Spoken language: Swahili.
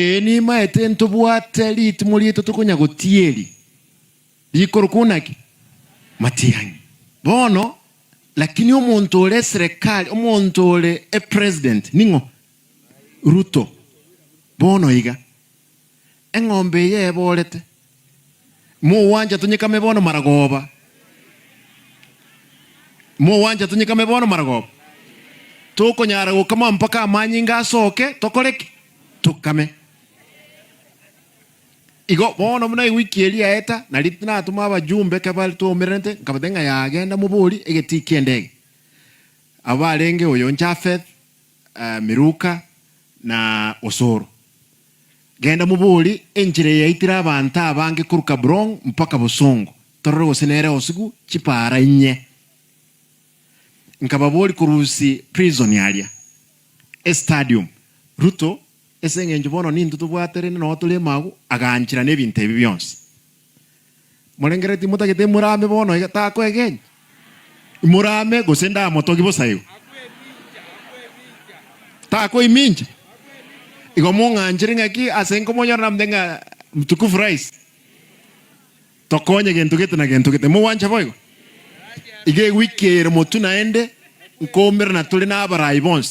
Eni maete ntubwate litimu lietu tukunya gotieri. Likorukunaki Matiang'i. Bono lakini omuntu ole serikali, omuntu ole president ningo Ruto. Bono iga eng'ombe ye bolete. Mo wanja tunyikame bono maragoba. Mo wanja tunyikame bono maragoba. Toko nyara gukama mpaka amanyi ngasoke tokoreki tukame. Igo bono muna wiki elia eta na litina atuma abajumbe kabali to merente kabadenga yagenda mubuli egetiki endege. Abalenge oyo Njafeth, Miruka na Osoro. Genda mubuli enjire yaitira abantu abange kuruka Brong mpaka Busongo. Tororo senere osigu chipara inye. Nkababoli kurusi prison yalia. Stadium. Ruto esenge bono nindu tubwatere no tule magu aganchira nebinte byonse. Molengereti mutagete murame bono igata egeni. Murame gosenda motogi bosayo. Ta ko iminja. Igo monga njiringa ki asenko monyora mdenga mtukufu rais. Tokonye gentugete na gentugete mu wancha boyo. Ige wiki motu naende nkomera na tuli na abarayi bonse.